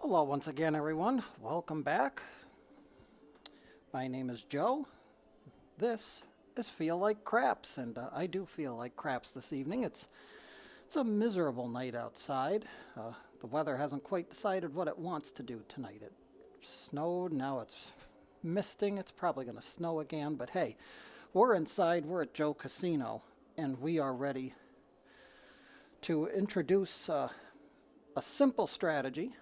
Hello once again, everyone. Welcome back. My name is Joe. This is Feel Like Craps, and I do feel like craps this evening. It's a miserable night outside. The weather hasn't quite decided what it wants to do tonight. It snowed, now it's misting. It's probably going to snow again, but hey, we're inside. We're at Joe Casino, and we are ready to introduce a simple strategy.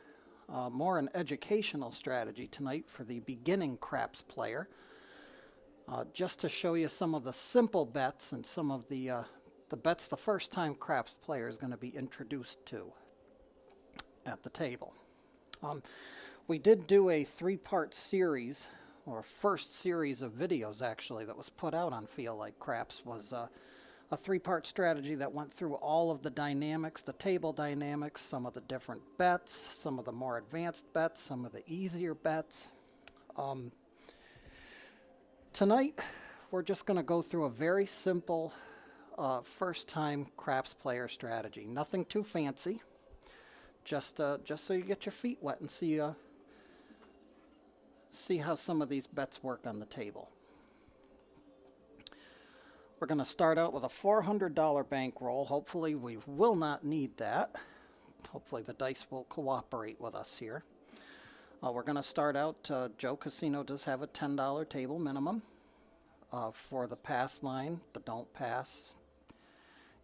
More an educational strategy tonight for the beginning craps player, just to show you some of the simple bets and some of the bets the first time craps player is going to be introduced to at the table. We did do a three-part series, or first series of videos actually, that was put out on Feel Like Craps. Was a three-part strategy that went through all of the dynamics, the table dynamics, some of the different bets, some of the more advanced bets, some of the easier bets. Tonight, we're just going to go through a very simple first-time craps player strategy. Nothing too fancy, just so you get your feet wet and see how some of these bets work on the table. We're going to start out with a $400 bankroll. Hopefully we will not need that. Hopefully the dice will cooperate with us here. We're going to start out, Joe Casino does have a $10 table minimum for the pass line, the don't pass,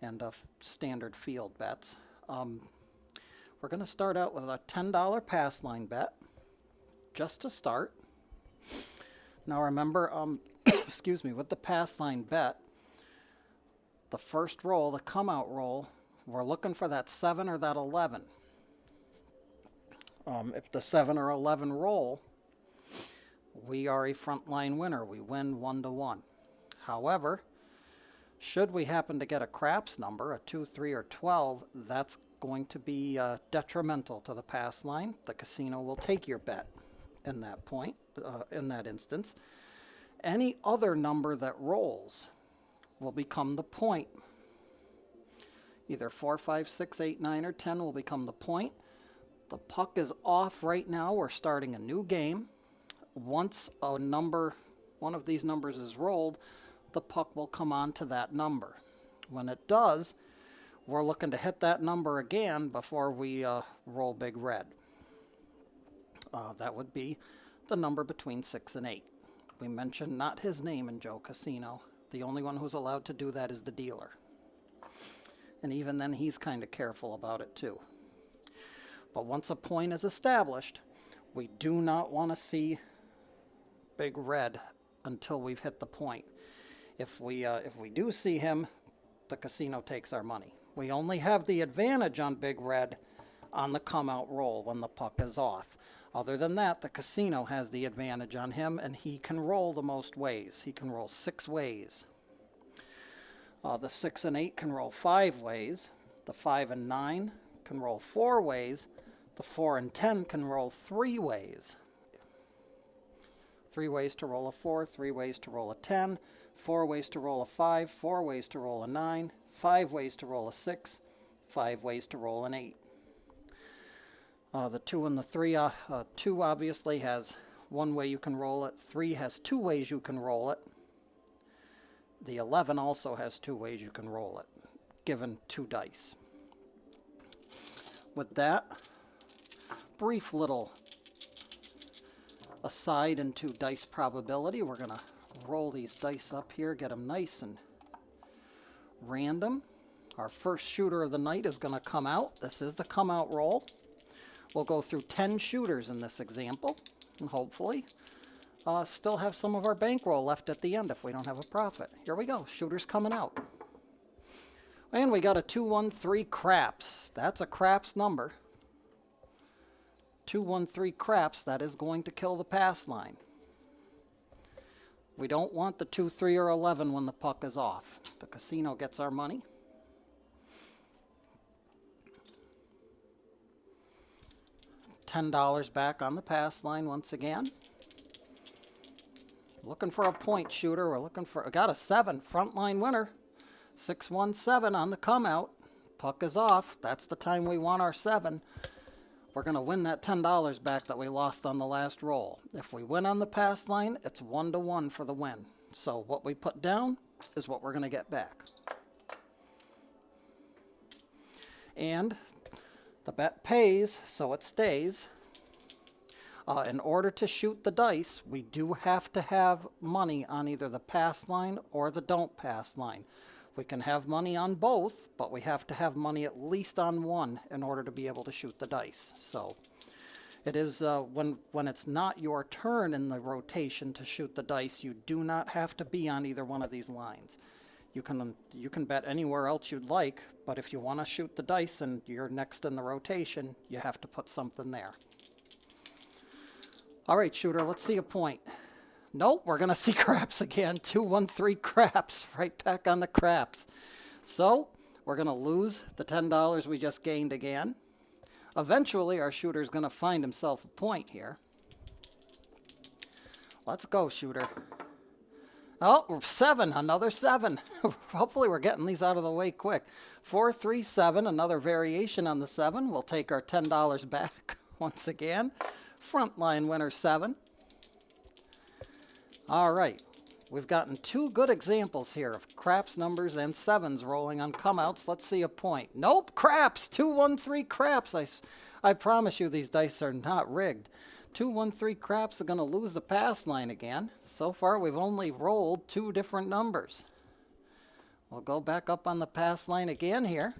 and standard field bets. We're going to start out with a $10 pass line bet, just to start. Now remember, excuse me, with the pass line bet, the first roll, the come out roll, we're looking for that 7 or that 11. If the 7 or 11 roll, we are a frontline winner. We win 1-1. However, should we happen to get a craps number, a 2, 3, or 12, that's going to be detrimental to the pass line. The casino will take your bet in that point, in that instance. Any other number that rolls will become the point. Either 4, 5, 6, 8, 9, or 10 will become the point. The puck is off right now. We're starting a new game. Once a number, one of these numbers is rolled, the puck will come on to that number. When it does, we're looking to hit that number again before we roll big red. That would be the number between 6 and 8. We mentioned not his name in Joe Casino. The only one who's allowed to do that is the dealer. And even then, he's kind of careful about it too. But once a point is established, we do not want to see big red until we've hit the point. If we do see him, the casino takes our money. We only have the advantage on big red on the come out roll when the puck is off. Other than that, the casino has the advantage on him, and he can roll the most ways. He can roll 6 ways. The 6 and 8 can roll 5 ways. The 5 and 9 can roll 4 ways. The 4 and 10 can roll 3 ways. 3 ways to roll a 4, 3 ways to roll a 10, 4 ways to roll a 5, 4 ways to roll a 9, 5 ways to roll a 6, 5 ways to roll an 8. The 2 and the 3, 2 obviously has 1 way you can roll it. 3 has 2 ways you can roll it. The 11 also has 2 ways you can roll it, given 2 dice. With that, brief little aside into dice probability. We're going to roll these dice up here, get them nice and random. Our first shooter of the night is going to come out. This is the come out roll. We'll go through 10 shooters in this example, and hopefully still have some of our bankroll left at the end if we don't have a profit. Here we go. Shooters coming out. And we got a 2-1-3 craps. That's a craps number. 2-1-3 craps. That is going to kill the pass line. We don't want the 2, 3, or 11 when the puck is off. The casino gets our money. $10 back on the pass line once again. Looking for a point shooter. We're looking for, I got a 7, frontline winner. 6-1-7 on the come out. Puck is off. That's the time we want our 7. we're going to win that $10 back that we lost on the last roll. If we win on the pass line, it's 1-to-1 for the win. So what we put down is what we're going to get back. And the bet pays, so it stays. In order to shoot the dice, we do have to have money on either the pass line or the don't pass line. We can have money on both, but we have to have money at least on one in order to be able to shoot the dice. So it is when it's not your turn in the rotation to shoot the dice, you do not have to be on either one of these lines. You can bet anywhere else you'd like, but if you want to shoot the dice and you're next in the rotation, you have to put something there. All right, shooter, let's see a point. Nope, we're going to see craps again. 2-1-3 craps, right back on the craps. So we're going to lose the $10 we just gained again. Eventually, our shooter's going to find himself a point here. Let's go, shooter. Oh, 7, another 7. Hopefully we're getting these out of the way quick. 4, 3, 7, another variation on the 7. We'll take our $10 back once again. Frontline winner 7. All right, we've gotten 2 good examples here of craps numbers and 7s rolling on comeouts. Let's see a point. Nope, craps, 2-1-3 craps. I promise you these dice are not rigged. 2-1-3 craps are going to lose the pass line again. So far we've only rolled 2 different numbers. We'll go back up on the pass line again here.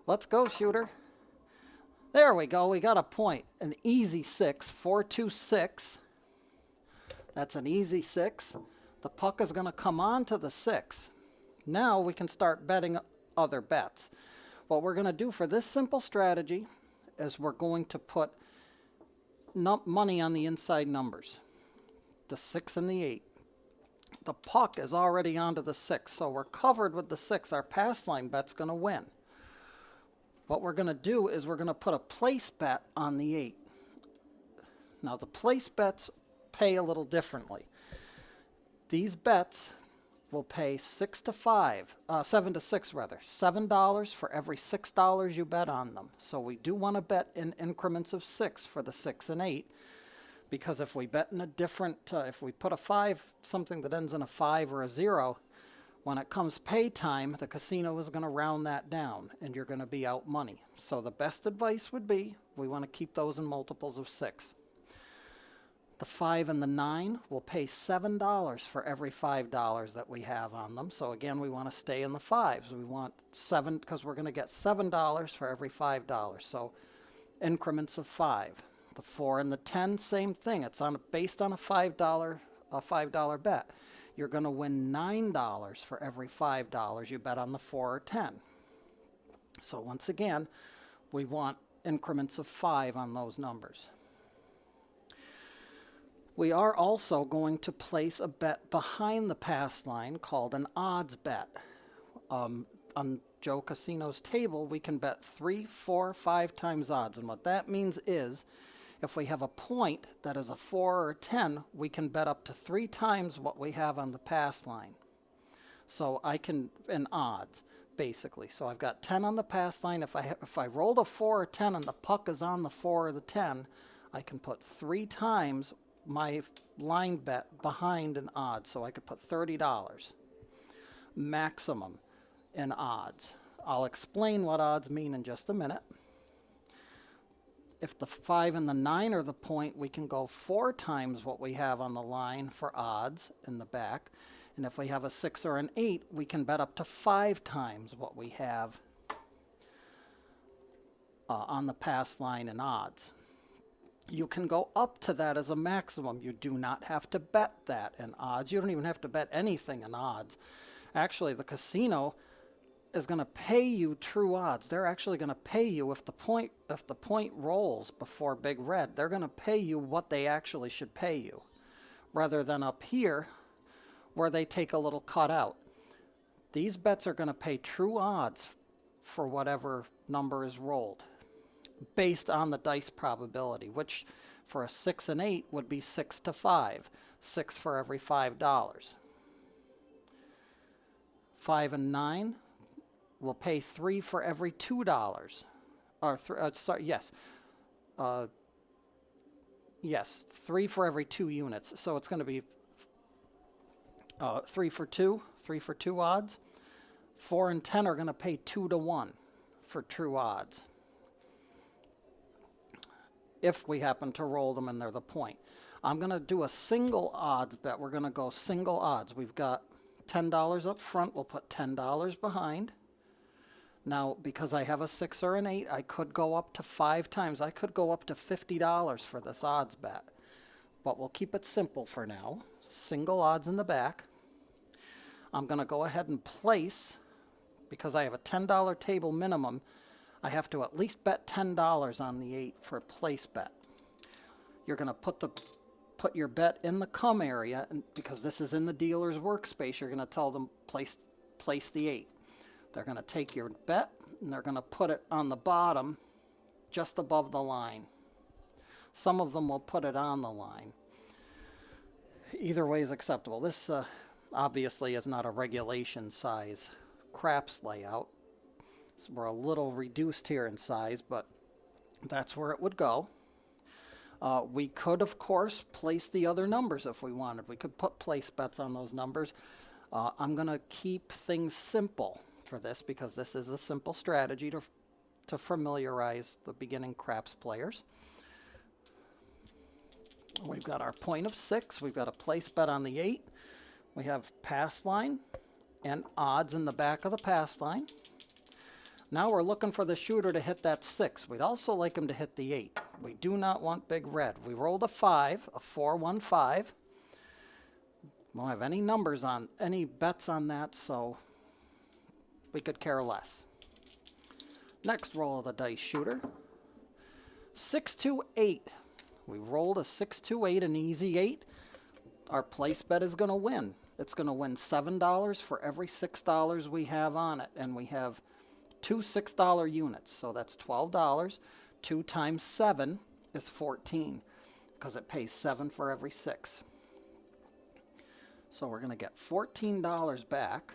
Let's go, shooter. There we go, we got a point. An easy 6, 4-2-6. That's an easy 6. The puck is going to come on to the 6. Now we can start betting other bets. What we're going to do for this simple strategy is we're going to put money on the inside numbers. The 6 and the 8. The puck is already onto the 6, so we're covered with the 6. Our pass line bet's going to win. What we're going to do is we're going to put a place bet on the 8. Now the place bets pay a little differently. These bets will pay 7 to 6 rather. $7 for every $6 you bet on them. So we do want to bet in increments of 6 for the 6 and 8, because if we bet in a different, if we put a 5, something that ends in a 5 or a 0, when it comes pay time, the casino is going to round that down and you're going to be out money. So the best advice would be we want to keep those in multiples of 6. The 5 and the 9 will pay $7 for every $5 that we have on them. So again, we want to stay in the 5s. We want 7 because we're going to get $7 for every $5. So increments of 5. The 4 and the 10, same thing. It's based on a $5 bet. You're going to win $9 for every $5 you bet on the 4 or 10. So once again, we want increments of 5 on those numbers. We are also going to place a bet behind the pass line called an odds bet. On Joe Casino's table, we can bet 3, 4, 5 times odds. And what that means is, if we have a point that is a 4 or 10, we can bet up to 3 times what we have on the pass line. So I can, in odds, basically. So I've got 10 on the pass line. If I rolled a 4 or 10 and the puck is on the 4 or the 10, I can put 3 times my line bet behind an odds. So I could put $30 maximum in odds. I'll explain what odds mean in just a minute. If the 5 and the 9 are the point, we can go 4 times what we have on the line for odds in the back. And if we have a 6 or an 8, we can bet up to 5 times what we have on the pass line in odds. You can go up to that as a maximum. You do not have to bet that in odds. You don't even have to bet anything in odds. Actually, the casino is going to pay you true odds. They're actually going to pay you if the point rolls before Big Red. They're going to pay you what they actually should pay you, rather than up here where they take a little cut out. These bets are going to pay true odds for whatever number is rolled, based on the dice probability, which for a 6 and 8 would be 6 to 5, 6 for every $5. 5 and 9 will pay 3 for every $2 or sorry, yes. Yes, 3 for every 2 units. So it's going to be 3 for 2 odds. 4 and 10 are going to pay 2 to 1 for true odds, if we happen to roll them and they're the point. I'm going to do a single odds bet. We're going to go single odds. We've got $10 up front. We'll put $10 behind. Now, because I have a 6 or an 8, I could go up to 5 times. I could go up to $50 for this odds bet. But we'll keep it simple for now. Single odds in the back. I'm going to go ahead and place, because I have a $10 table minimum, I have to at least bet $10 on the 8 for a place bet. You're going to put your bet in the come area, and because this is in the dealer's workspace, you're going to tell them place the 8. They're going to take your bet and they're going to put it on the bottom just above the line. Some of them will put it on the line. Either way is acceptable. This obviously is not a regulation size craps layout. So we're a little reduced here in size, but that's where it would go. We could, of course, place the other numbers if we wanted. We could put place bets on those numbers. I'm going to keep things simple for this because this is a simple strategy to familiarize the beginning craps players. We've got our point of 6. We've got a place bet on the 8. We have pass line and odds in the back of the pass line. Now we're looking for the shooter to hit that 6. We'd also like him to hit the 8. We do not want big red. We rolled a 5, a 4-1-5. We don't have any numbers on, any bets on that, so we could care less. Next roll of the dice shooter. 6-2-8. We rolled a 6-2-8, an easy 8. Our place bet is going to win. It's going to win $7 for every $6 we have on it, and we have 2 $6 units, so that's $12. 2 times 7 is 14, because it pays 7 for every 6. So we're going to get $14 back,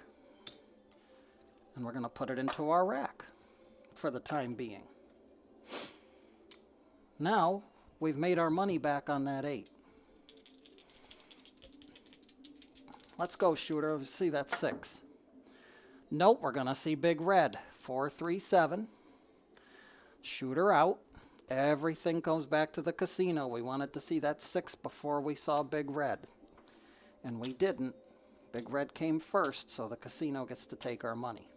and we're going to put it into our rack for the time being. Now we've made our money back on that 8. Let's go, shooter. Let's see that 6. Nope, we're going to see big red. 4-3-7. Shooter out. Everything goes back to the casino. We wanted to see that 6 before we saw big red. And we didn't. Big red came first, so the casino gets to take our money.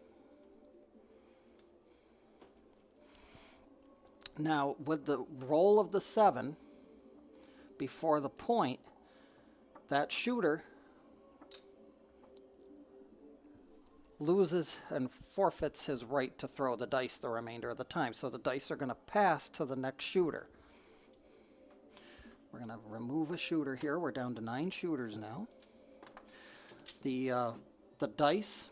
Now, with the roll of the 7 before the point, that shooter loses and forfeits his right to throw the dice the remainder of the time. So the dice are going to pass to the next shooter. We're going to remove a shooter here. We're down to 9 shooters now. The dice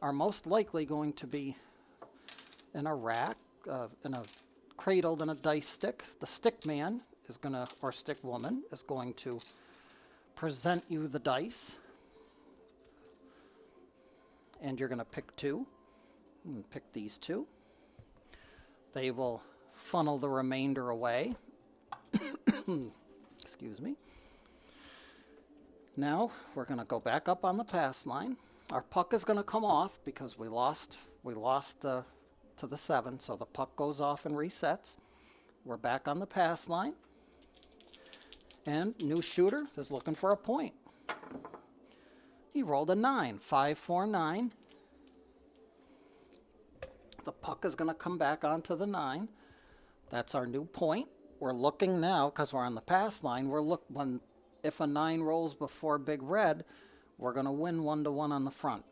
are most likely going to be in a rack, cradled in a dice stick. The stick man is going to, or stick woman, is going to present you the dice. And you're going to pick 2. And pick these 2. They will funnel the remainder away. Excuse me. Now we're going to go back up on the pass line. Our puck is going to come off because we lost to the 7, so the puck goes off and resets. We're back on the pass line. And new shooter is looking for a point. He rolled a 9, 5-4-9. The puck is going to come back onto the 9. That's our new point. We're looking now, because we're on the pass line, if a 9 rolls before big red, we're going to win 1-1 on the front.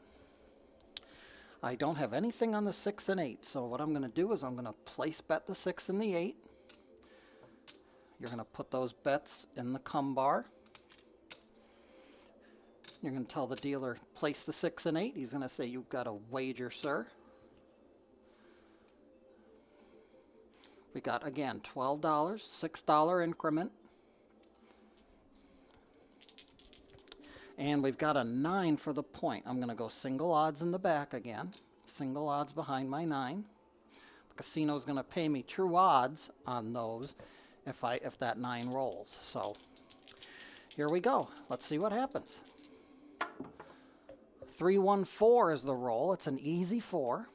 I don't have anything on the 6 and 8, so what I'm going to do is I'm going to place bet the 6 and the 8. You're going to put those bets in the come bar. You're going to tell the dealer, place the 6 and 8. He's going to say, you've got a wager, sir. We got, again, $12, $6 increment. And we've got a 9 for the point. I'm going to go single odds in the back again. Single odds behind my 9. casino's going to pay me true odds on those if that 9 rolls. So here we go. Let's see what happens. 314 is the roll. It's an easy 4.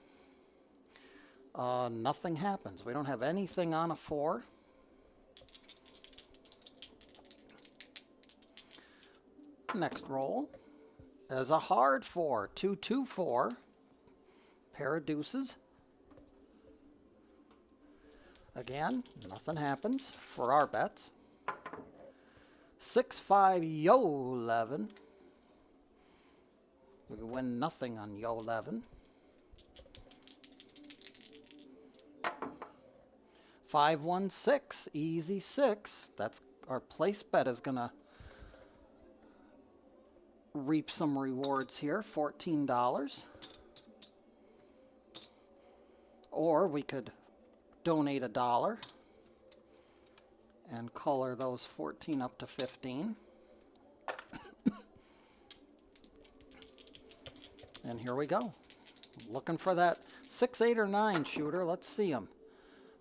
Nothing happens. We don't have anything on a 4. Next roll is a hard 4. 224. Pair of deuces. Again, nothing happens for our bets. 6-5 yo 11. We win nothing on yo 11. 5-1-6, easy 6. That's our place bet is gonna reap some rewards here. $14. Or we could donate $1 and color those 14 up to 15. And here we go. Looking for that 6, 8, or 9 shooter. Let's see them.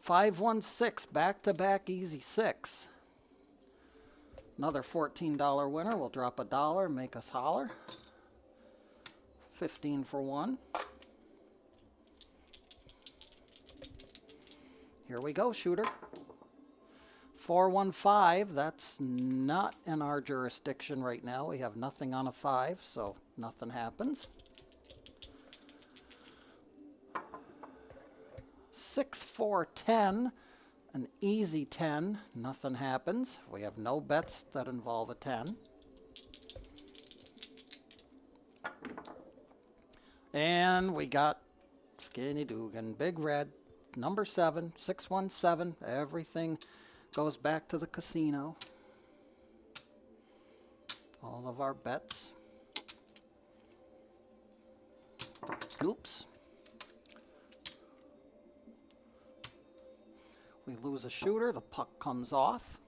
5-1-6, back-to-back easy 6. Another $14 winner. We'll drop $1, make us holler. 15 for 1. Here we go, shooter. 4-1-5. That's not in our jurisdiction right now. We have nothing on a 5, so nothing happens. 6-4-10, an easy 10, nothing happens. We have no bets that involve a 10. And we got Skinny Dugan, Big Red, number 7, 617. Everything goes back to the casino. All of our bets. Oops. We lose a shooter, the puck comes off.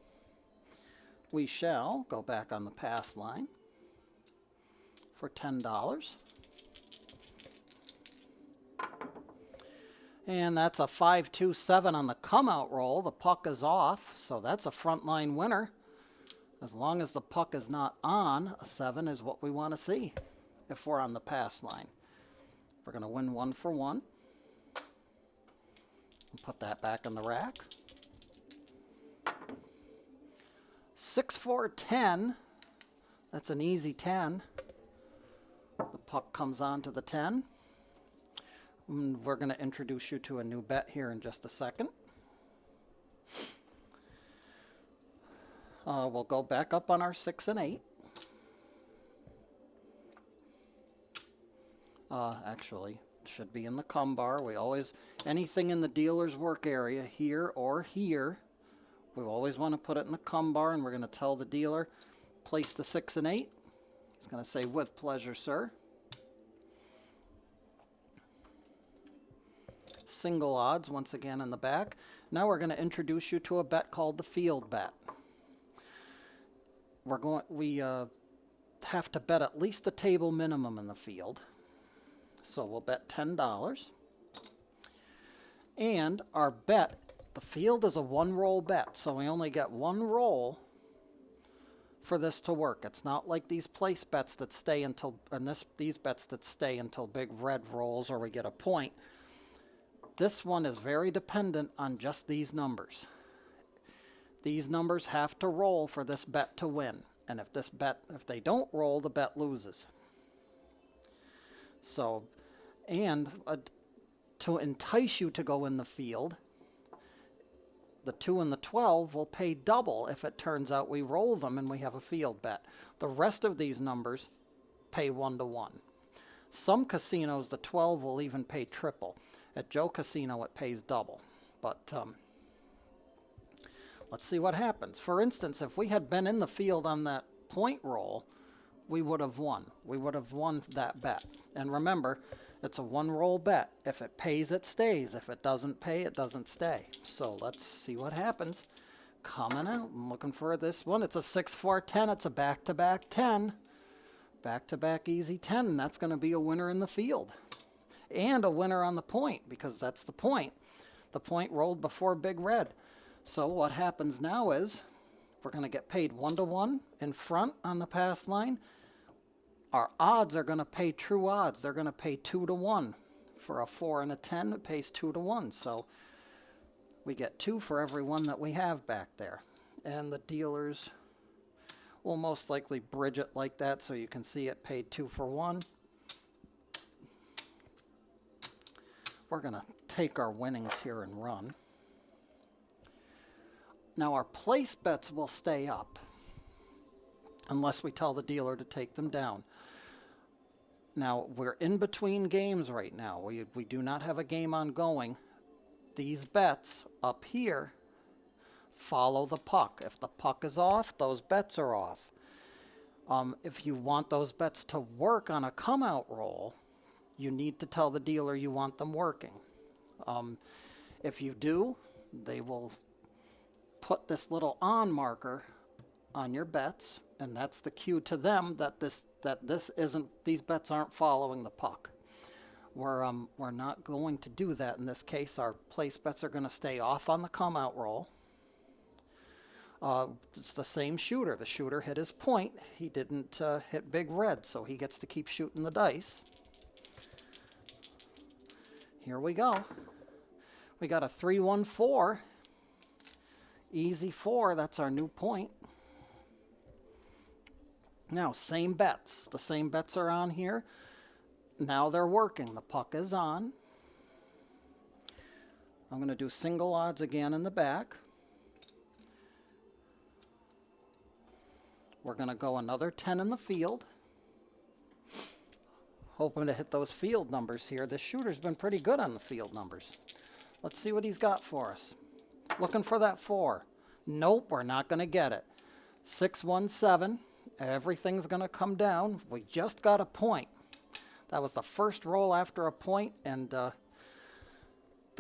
We shall go back on the pass line for $10. And that's a 5-2-7 on the come-out roll. The puck is off, so that's a frontline winner. As long as the puck is not on, a 7 is what we want to see if we're on the pass line. We're going to win 1 for 1. Put that back in the rack. 6-4-10. That's an easy 10. The puck comes on to the 10. We're going to introduce you to a new bet here in just a second. We'll go back up on our 6 and 8. Actually, it should be in the cum bar. We always, anything in the dealer's work area, here or here, we always want to put it in the cum bar, and we're going to tell the dealer, place the 6 and 8. He's going to say, with pleasure, sir. Single odds, once again, in the back. Now we're going to introduce you to a bet called the field bet. We have to bet at least the table minimum in the field. So we'll bet $10. And our bet, the field is a 1-roll bet, so we only get 1 roll for this to work. It's not like these place bets that stay until, and these bets that stay until Big Red rolls or we get a point. This one is very dependent on just these numbers. These numbers have to roll for this bet to win. And if they don't roll, the bet loses. So, and to entice you to go in the field, the 2 and the 12 will pay double if it turns out we roll them and we have a field bet. The rest of these numbers pay 1-to-1. Some casinos, the 12 will even pay triple. At Joe Casino, it pays double. But let's see what happens. For instance, if we had been in the field on that point roll, we would have won. We would have won that bet. And remember, it's a 1-roll bet. If it pays, it stays. If it doesn't pay, it doesn't stay. So let's see what happens. Coming out. I'm looking for this one. It's a 6-4-10. It's a back-to-back 10. Back-to-back easy 10. And that's going to be a winner in the field. And a winner on the point, because that's the point. the point rolled before Big Red. So what happens now is we're going to get paid 1-to-1 in front on the pass line. Our odds are going to pay true odds. They're going to pay 2-to-1. For a 4 and a 10, it pays 2-to-1. So we get 2 for every one that we have back there. And the dealers will most likely bridge it like that so you can see it paid 2 for 1. We're going to take our winnings here and run. Now our place bets will stay up unless we tell the dealer to take them down. Now we're in between games right now. We do not have a game ongoing. These bets up here follow the puck. If the puck is off, those bets are off. If you want those bets to work on a come-out roll, you need to tell the dealer you want them working. If you do, they will put this little on marker on your bets, and that's the cue to them that these bets aren't following the puck. We're not going to do that in this case. Our place bets are going to stay off on the come out roll. It's the same shooter. The shooter hit his point. He didn't hit Big Red, so he gets to keep shooting the dice. Here we go. We got a 3-1-4. Easy 4. That's our new point. Now, same bets. The same bets are on here. Now they're working. The puck is on. I'm going to do single odds again in the back. We're going to go another 10 in the field. Hoping to hit those field numbers here. This shooter's been pretty good on the field numbers. Let's see what he's got for us. Looking for that 4. Nope, we're not going to get it. 6-1-7. Everything's going to come down. We just got a point. That was the first roll after a point, and the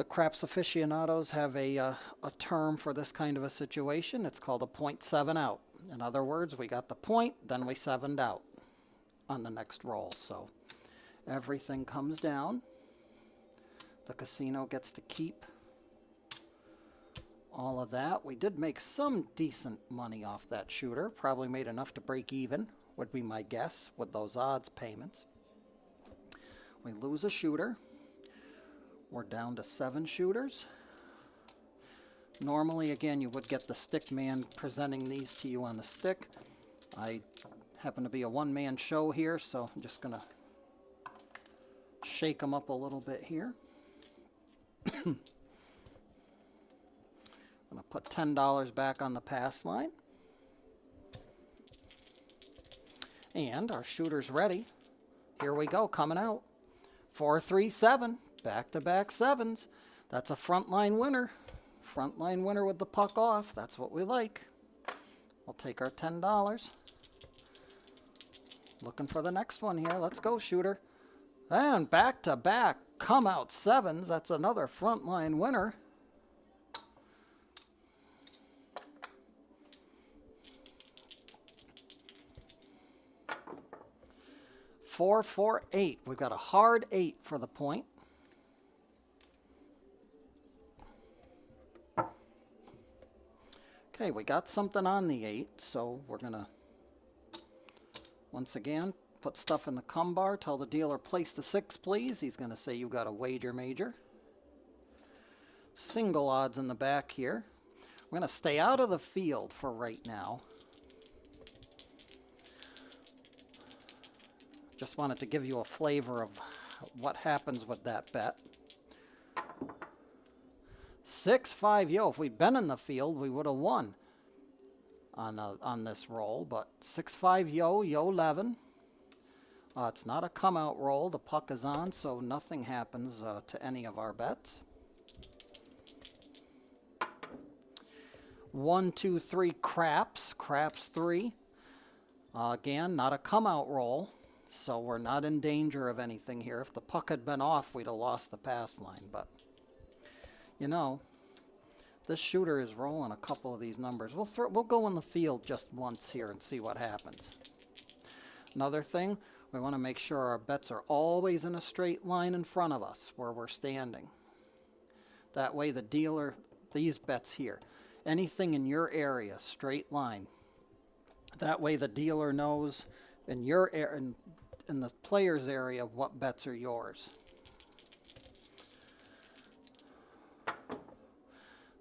craps aficionados have a term for this kind of a situation. It's called a 0.7 out. In other words, we got the point, then we 7'd out on the next roll. So everything comes down. The casino gets to keep all of that. We did make some decent money off that shooter. Probably made enough to break even, would be my guess, with those odds payments. We lose a shooter. We're down to 7 shooters. Normally, again, you would get the stick man presenting these to you on the stick. I happen to be a one-man show here, so I'm just going to shake them up a little bit here. I'm going to put $10 back on the pass line. And our shooter's ready. Here we go, coming out. 4-3-7, back-to-back 7s. That's a frontline winner. Frontline winner with the puck off. That's what we like. We'll take our $10. Looking for the next one here. Let's go, shooter. And back-to-back come-out 7s. That's another frontline winner. 4-4-8. We've got a hard 8 for the point. Okay, we got something on the 8, so we're going to, once again, put stuff in the cum bar. Tell the dealer, place the 6, please. He's going to say you got a wager major. Single odds in the back here. We're going to stay out of the field for right now. Just wanted to give you a flavor of what happens with that bet. 6-5, yo, if we'd been in the field, we would have won on this roll. But 6-5, yo 11. It's not a come-out roll. The puck is on, so nothing happens to any of our bets. 1, 2, 3, craps. Craps 3. Again, not a come-out roll. So we're not in danger of anything here. If the puck had been off, we'd have lost the pass line. But, you know, this shooter is rolling a couple of these numbers. We'll go in the field just once here and see what happens. Another thing, we want to make sure our bets are always in a straight line in front of us where we're standing. That way the dealer, these bets here, anything in your area, straight line. That way the dealer knows in your in the player's area what bets are yours.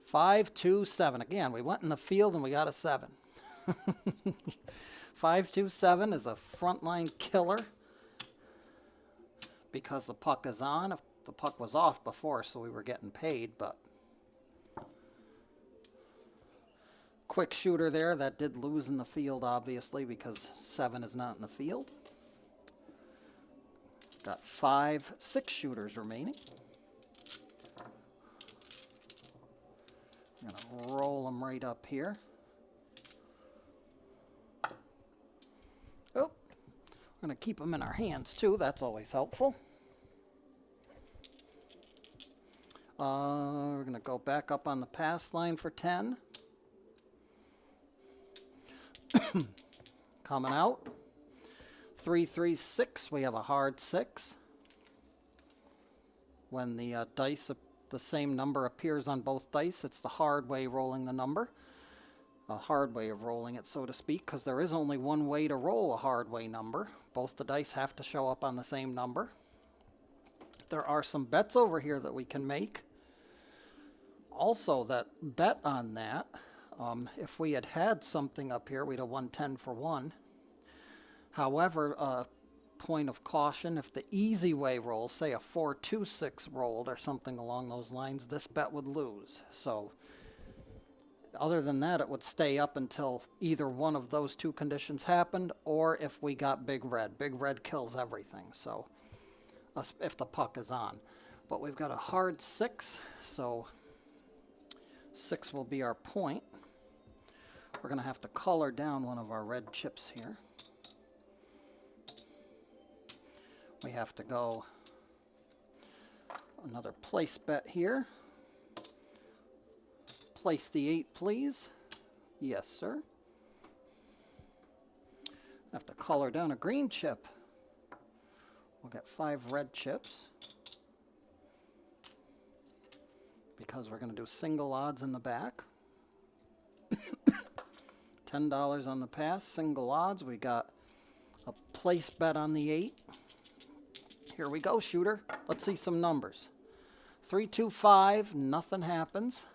5, 2, 7. Again, we went in the field and we got a 7. 5, 2, 7 is a frontline killer because the puck is on. If the puck was off before, so we were getting paid, but quick shooter there. That did lose in the field, obviously, because 7 is not in the field. Got 5, 6 shooters remaining. I'm going to roll them right up here. Oh, we're going to keep them in our hands, too. That's always helpful. We're going to go back up on the pass line for 10. Coming out. 3, 3, 6. We have a hard 6. When the dice, the same number appears on both dice, it's the hard way rolling the number. A hard way of rolling it, so to speak, because there is only one way to roll a hard way number. Both the dice have to show up on the same number. There are some bets over here that we can make. Also, that bet on that, if we had something up here, we'd have won 10 for 1. However, point of caution, if the easy way rolls, say a 4, 2, 6 rolled or something along those lines, this bet would lose. So other than that, it would stay up until either one of those two conditions happened, or if we got big red. Big red kills everything, so if the puck is on. But we've got a hard 6, so 6 will be our point. We're going to have to color down one of our red chips here. We have to go another place bet here. Place the 8, please. Yes, sir. Have to color down a green chip. We'll get 5 red chips because we're going to do single odds in the back. $10 on the pass, single odds. We got a place bet on the 8. Here we go, shooter. Let's see some numbers. 3, 2, 5, nothing happens.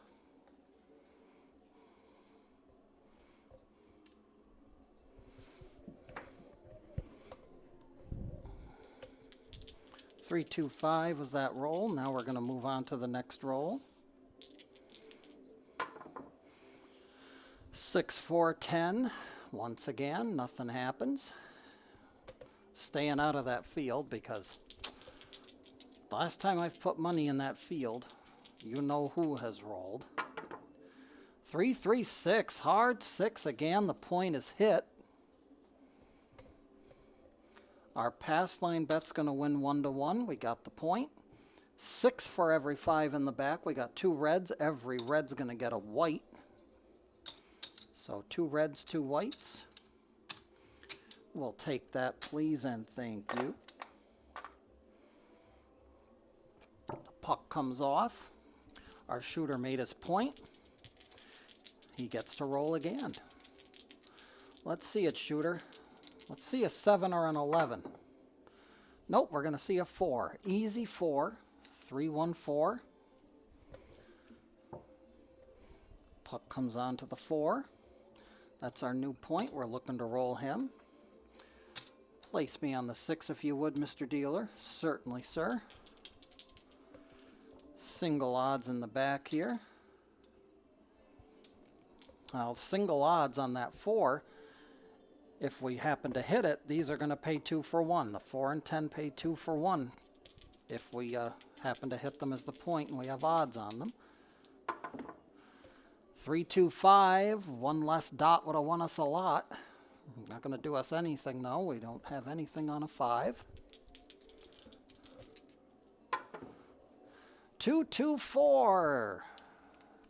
Three, 2, 5 was that roll. Now we're going to move on to the next roll. 6, 4, 10. Once again, nothing happens. Staying out of that field because last time I've put money in that field, you know who has rolled. 3, 3, 6. Hard 6 again. The point is hit. Our pass line bet's going to win 1 to 1. We got the point. 6 for every 5 in the back. We got 2 reds. Every red's going to get a white. So 2 reds, 2 whites. We'll take that, please, and thank you. The puck comes off. Our shooter made his point. He gets to roll again. Let's see it, shooter. Let's see a 7 or an 11. Nope, we're going to see a 4. Easy 4. 3, 1, 4. Puck comes on to the 4. That's our new point. We're looking to roll him. Place me on the 6 if you would, Mr. Dealer. Certainly, sir. Single odds in the back here. Now, single odds on that 4. If we happen to hit it, these are going to pay 2 for 1. The 4 and 10 pay 2 for 1 if we happen to hit them as the point and we have odds on them. 3, 2, 5. One less dot would have won us a lot. Not going to do us anything, though. We don't have anything on a 5. 2, 2, 4.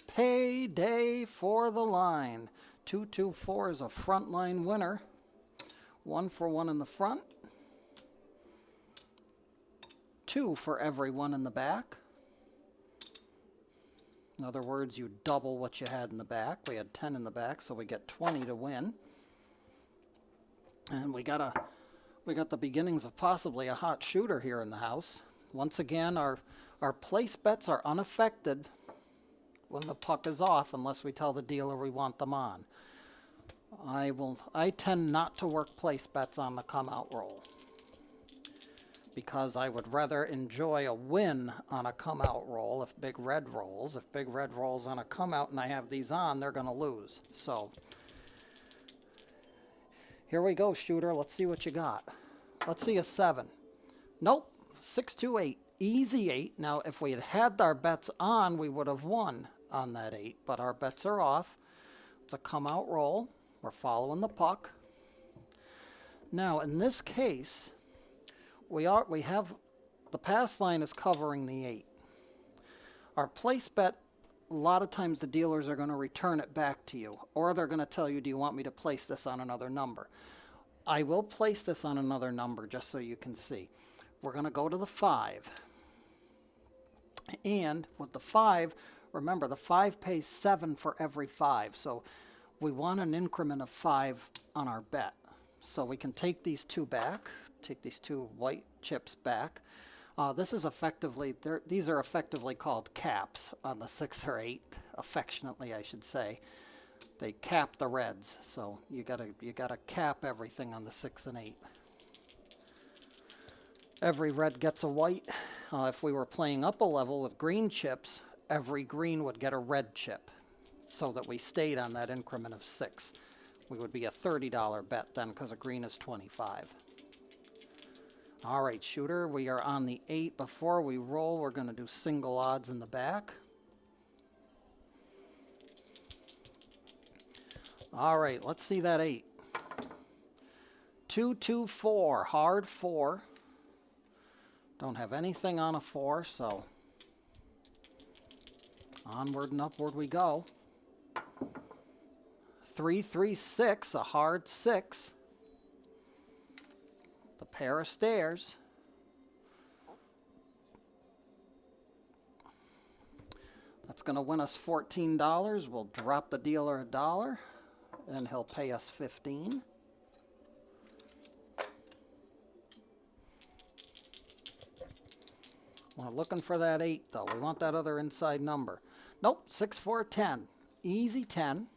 Payday for the line. 2, 2, 4 is a frontline winner. 1 for 1 in the front. 2 for every 1 in the back. In other words, you double what you had in the back. We had 10 in the back, so we get 20 to win. And we got the beginnings of possibly a hot shooter here in the house. Once again, our place bets are unaffected when the puck is off unless we tell the dealer we want them on. I tend not to work place bets on the come out roll because I would rather enjoy a win on a come out roll if Big Red rolls. If Big Red rolls on a come out and I have these on, they're going to lose. So here we go, shooter. Let's see what you got. Let's see a 7. Nope. 6, 2, 8. Easy 8. Now, if we had had our bets on, we would have won on that 8. But our bets are off. It's a come out roll. We're following the puck. Now, in this case, we have the pass line is covering the 8. Our place bet, a lot of times the dealers are going to return it back to you, or they're going to tell you, do you want me to place this on another number? I will place this on another number just so you can see. We're going to go to the 5. And with the 5, remember the 5 pays 7 for every 5. So we want an increment of 5 on our bet. So we can take these 2 back, take these 2 white chips back. These are effectively called caps on the 6 or 8, affectionately I should say. They cap the reds, so you gotta cap everything on the 6 and 8. Every red gets a white. If we were playing up a level with green chips, every green would get a red chip, so that we stayed on that increment of 6. We would be a $30 bet then, because a green is 25. All right, shooter, we are on the 8. Before we roll, we're going to do single odds in the back. All right, let's see that 8. 2, 2, 4, hard 4. Don't have anything on a 4, so onward and upward we go. 3, 3, 6, a hard 6. The pair of stairs. That's going to win us $14. We'll drop the dealer $1, and he'll pay us $15. We're looking for that 8, though. We want that other inside number. Nope, 6, 4, 10. Easy 10.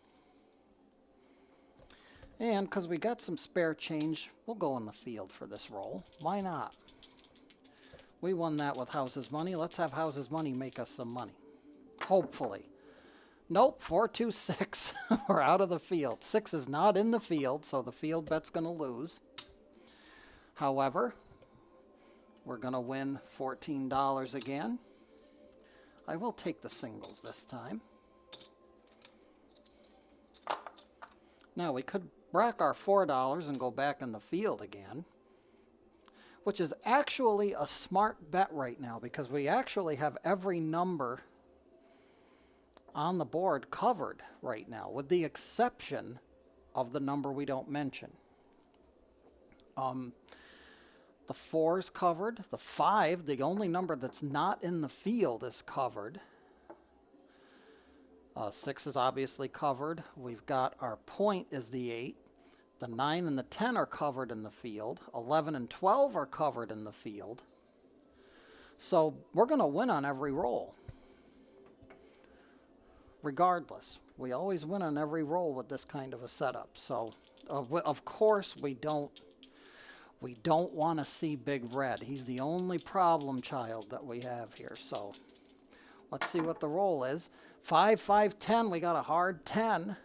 And because we got some spare change, we'll go in the field for this roll. Why not? We won that with House's money. Let's have House's money make us some money. Hopefully. Nope, 4, 2, 6. We're out of the field. 6 is not in the field, so the field bet's going to lose. However, we're going to win $14 again. I will take the singles this time. Now, we could rack our $4 and go back in the field again, which is actually a smart bet right now because we actually have every number on the board covered right now, with the exception of the number we don't mention. The 4 is covered. The 5, the only number that's not in the field, is covered. 6 is obviously covered. We've got our point is the 8. The 9 and the 10 are covered in the field. 11 and 12 are covered in the field. So we're going to win on every roll. Regardless, we always win on every roll with this kind of a setup. So, of course, we don't want to see Big Red. He's the only problem child that we have here. So let's see what the roll is. 5, 5, 10. We got a hard 10.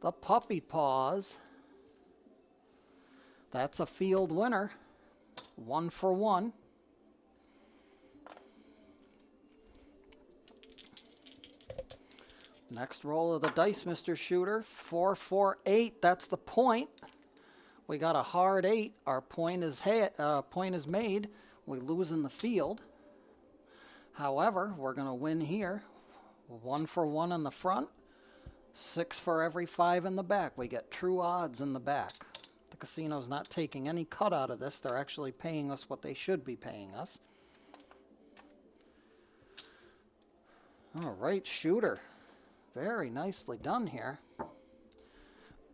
The puppy paws. That's a field winner. 1 for 1. Next roll of the dice, Mr. Shooter. 4, 4, 8. That's the point. We got a hard 8. Our point is made. We lose in the field. However, we're going to win here. 1 for 1 in the front. 6 for every 5 in the back. We get true odds in the back. The casino's not taking any cut out of this. They're actually paying us what they should be paying us. All right, shooter. Very nicely done here.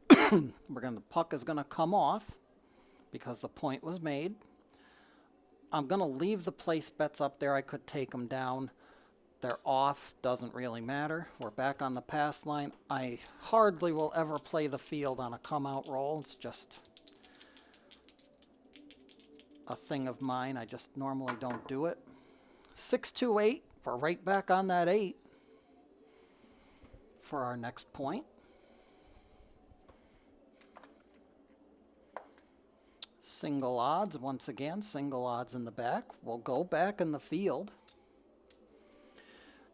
The puck is gonna come off because the point was made. I'm gonna leave the place bets up there. I could take them down. They're off, doesn't really matter. We're back on the pass line. I hardly will ever play the field on a come out roll. It's just a thing of mine. I just normally don't do it. 6-2-8. We're right back on that 8 for our next point. Single odds, once again, single odds in the back. We'll go back in the field.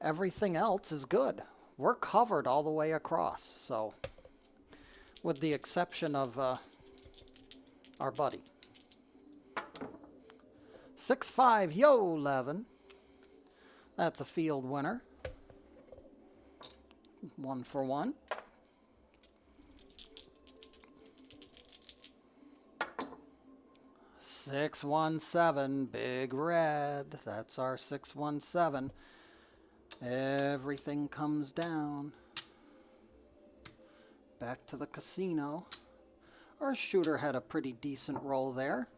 Everything else is good. We're covered all the way across, so with the exception of our buddy. 6-5, yo, 11. That's a field winner. 1 for 1. Six, 1, 7, big red. That's our 6-1-7. Everything comes down. Back to the casino. Our shooter had a pretty decent roll there.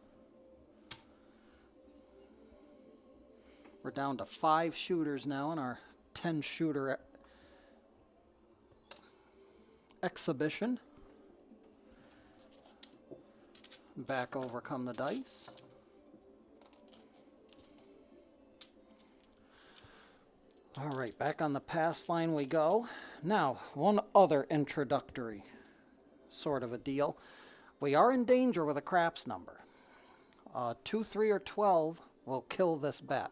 We're down to 5 shooters now in our 10 shooter exhibition. Back over come the dice. All right, back on the pass line we go. Now, one other introductory sort of a deal. We are in danger with a craps number. 2, 3, or 12 will kill this bet.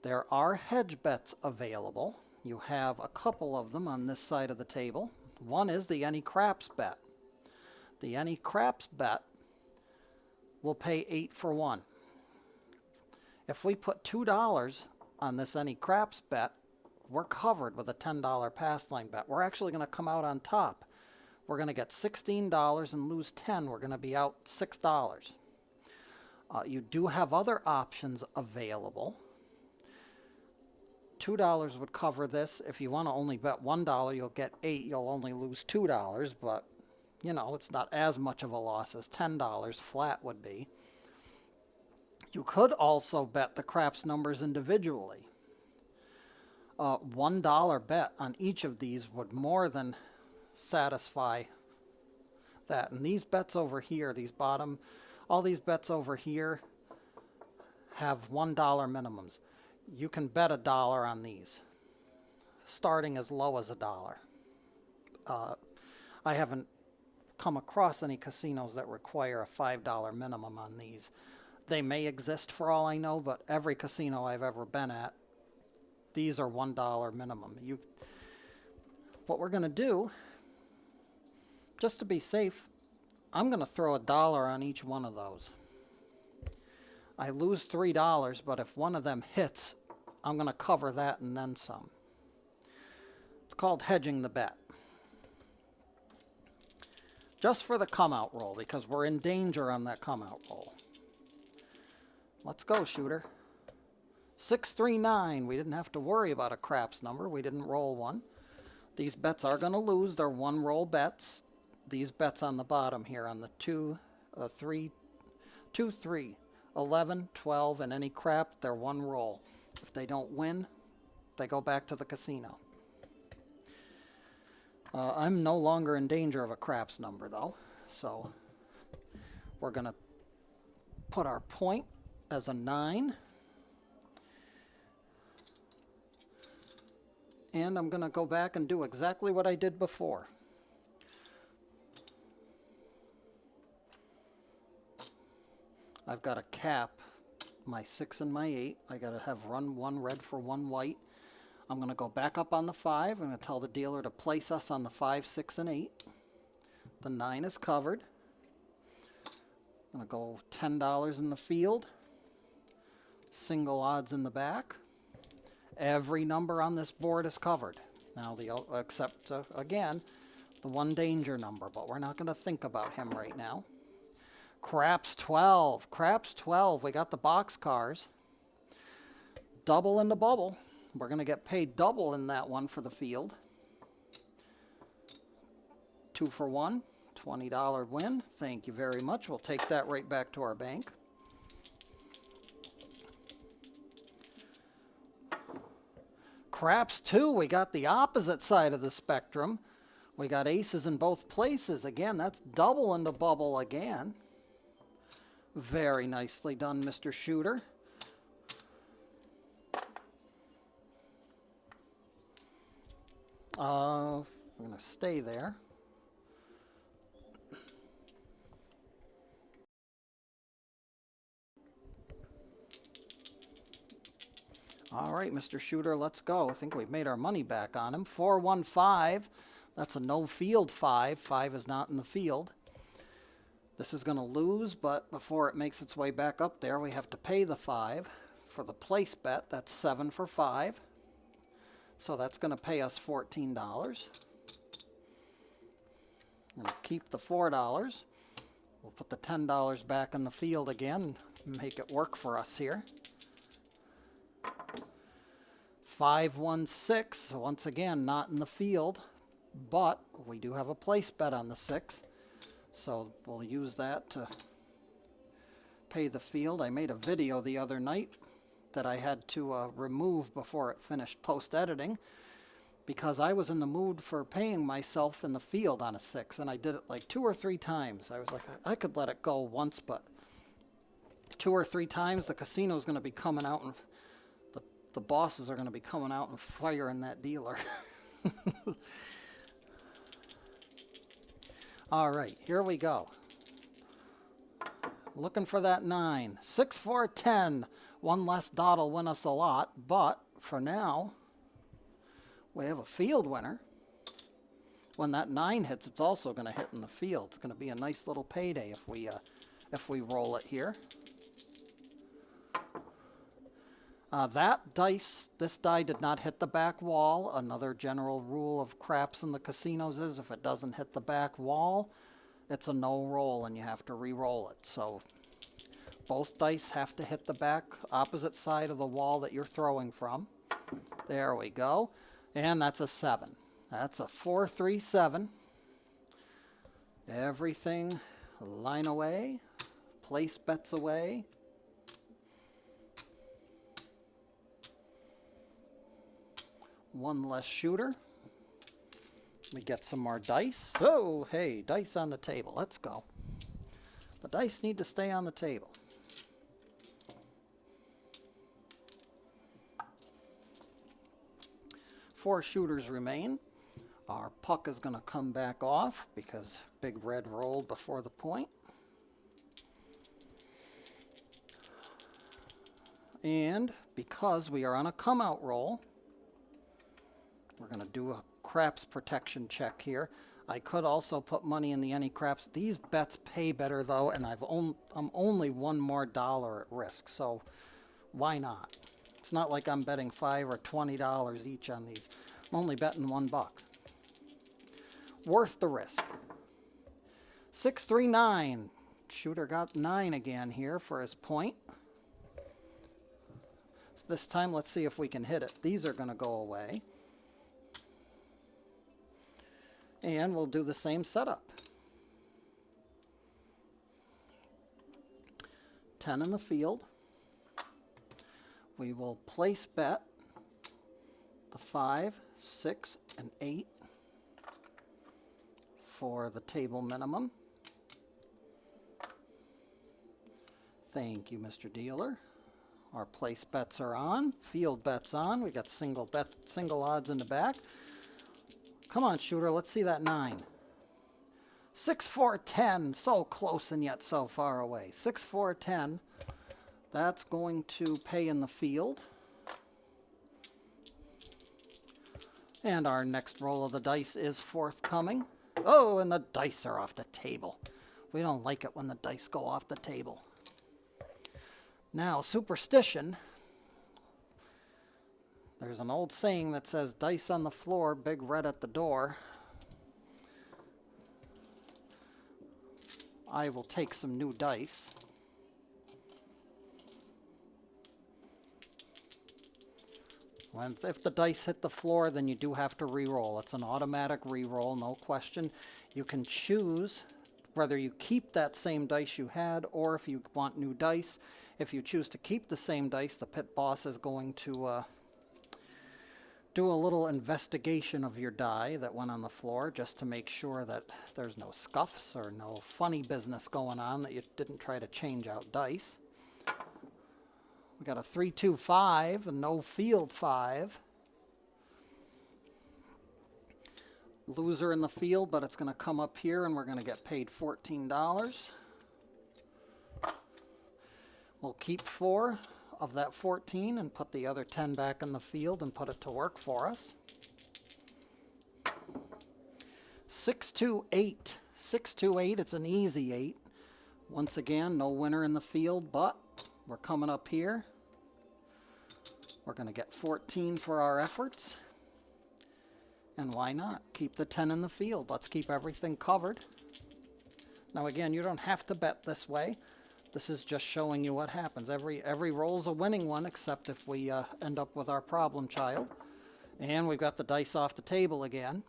There are hedge bets available. You have a couple of them on this side of the table. One is the any craps bet. The any craps bet will pay 8 for 1. If we put $2 on this any craps bet, we're covered with a $10 pass line bet. We're actually going to come out on top. We're going to get $16 and lose 10. We're going to be out $6. You do have other options available. $2 would cover this. If you want to only bet $1, you'll get 8. You'll only lose $2, but you know, it's not as much of a loss as $10 flat would be. You could also bet the craps numbers individually. $1 bet on each of these would more than satisfy that. And these bets over here, these bottom, all these bets over here have $1 minimums. You can bet $1 on these, starting as low as $1. I haven't come across any casinos that require a $5 minimum on these. They may exist for all I know, but every casino I've ever been at, these are $1 minimum. What we're going to do, just to be safe, I'm going to throw $1 on each one of those. I lose $3, but if one of them hits, I'm going to cover that and then some. It's called hedging the bet. Just for the come-out roll, because we're in danger on that come-out roll. Let's go, shooter. 6-3-9. We didn't have to worry about a craps number. We didn't roll one. These bets are going to lose. They're one-roll bets. These bets on the bottom here on the 2, 3, 11, 12, and any crap, they're one roll. If they don't win, they go back to the casino. I'm no longer in danger of a craps number, though. So we're going to put our point as a 9. And I'm going to go back and do exactly what I did before. I've got to cap my 6 and my 8. I got to have run 1 red for 1 white. I'm going to go back up on the 5. I'm going to tell the dealer to place us on the 5, 6, and 8. The 9 is covered. I'm going to go $10 in the field. Single odds in the back. Every number on this board is covered. Now, except, again, the one danger number, but we're not going to think about him right now. Craps 12. Craps 12. We got the box cars. Double in the bubble. We're going to get paid double in that one for the field. 2 for 1, $20 win. Thank you very much. We'll take that right back to our bank. Craps 2, we got the opposite side of the spectrum. We got aces in both places. Again, that's double in the bubble again. Very nicely done, Mr. Shooter. I'm going to stay there. All right, Mr. Shooter, let's go. I think we've made our money back on him. 4-1-5. That's a no field 5. 5 is not in the field. This is going to lose, but before it makes its way back up there, we have to pay the 5 for the place bet. That's 7 for 5. So that's going to pay us $14. I'm going to keep the $4. We'll put the $10 back in the field again and make it work for us here. 5-1-6. So once again, not in the field, but we do have a place bet on the 6. So we'll use that to pay the field. I made a video the other night that I had to remove before it finished post-editing because I was in the mood for paying myself in the field on a 6, and I did it like 2 or 3 times. I was like, I could let it go once, but 2 or 3 times the casino's going to be coming out and the bosses are going to be coming out and firing that dealer. All right, here we go. Looking for that 9. 6-4-10. One less dot will win us a lot, but for now, we have a field winner. When that 9 hits, it's also going to hit in the field. It's going to be a nice little payday if we roll it here. This die did not hit the back wall. Another general rule of craps in the casinos is if it doesn't hit the back wall, it's a no roll and you have to re-roll it. So both dice have to hit the back opposite side of the wall that you're throwing from. There we go. And that's a 7. That's a 4-3-7. Everything line away, place bets away. One less shooter. We get some more dice. Oh, hey, dice on the table. Let's go. The dice need to stay on the table. Four shooters remain. Our puck is going to come back off because Big Red rolled before the point. And because we are on a come-out roll, we're going to do a craps protection check here. I could also put money in the any craps. These bets pay better though, and I'm only $1 more at risk, so why not? It's not like I'm betting $5 or $20 each on these. I'm only betting $1. Worth the risk. 6-3-9. Shooter got 9 again here for his point. So this time, let's see if we can hit it. These are going to go away. And we'll do the same setup. 10 in the field. We will place bet the 5, 6, and 8 for the table minimum. Thank you, Mr. Dealer. Our place bets are on. Field bets on. We got single odds in the back. Come on, shooter. Let's see that 9. 6-4-10. So close and yet so far away. 6-4-10. That's going to pay in the field. And our next roll of the dice is forthcoming. Oh, and the dice are off the table. We don't like it when the dice go off the table. Now, superstition. There's an old saying that says, dice on the floor, Big Red at the door. I will take some new dice. If the dice hit the floor, then you do have to re-roll. It's an automatic re-roll, no question. You can choose whether you keep that same dice you had or if you want new dice. If you choose to keep the same dice, the pit boss is going to do a little investigation of your die that went on the floor just to make sure that there's no scuffs or no funny business going on, that you didn't try to change out dice. We got a 3-2-5, a no field 5. Loser in the field, but it's going to come up here and we're going to get paid $14. We'll keep 4 of that 14 and put the other 10 back in the field and put it to work for us. 6-2-8. 6-2-8, it's an easy 8. Once again, no winner in the field, but we're coming up here. We're going to get 14 for our efforts. And why not? Keep the 10 in the field. Let's keep everything covered. Now again, you don't have to bet this way. This is just showing you what happens. Every roll's a winning one, except if we end up with our problem child. And we've got the dice off the table again.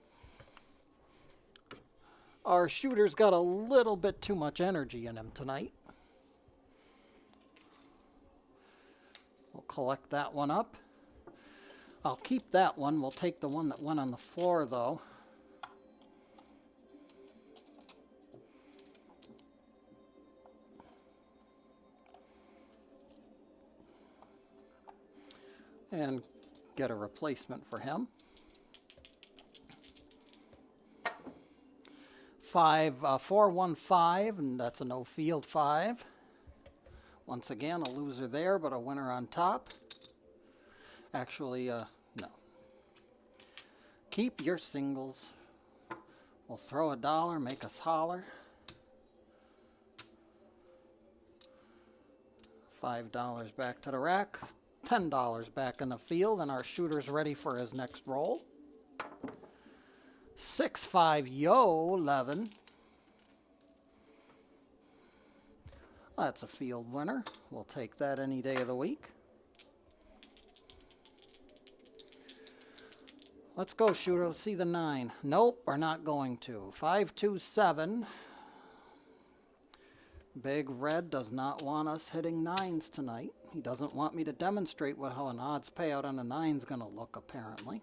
Our shooter's got a little bit too much energy in him tonight. We'll collect that one up. I'll keep that one. We'll take the one that went on the floor, though. And get a replacement for him. 4-1-5, and that's a no field 5. Once again, a loser there, but a winner on top. Actually, no. Keep your singles. We'll throw a dollar, make us holler. $5 back to the rack. $10 back in the field, and our shooter's ready for his next roll. 6-5, yo, 11. That's a field winner. We'll take that any day of the week. Let's go, shooter. Let's see the 9. Nope, we're not going to. 5-2-7. Big Red does not want us hitting 9s tonight. He doesn't want me to demonstrate how an odds payout on a 9's going to look, apparently.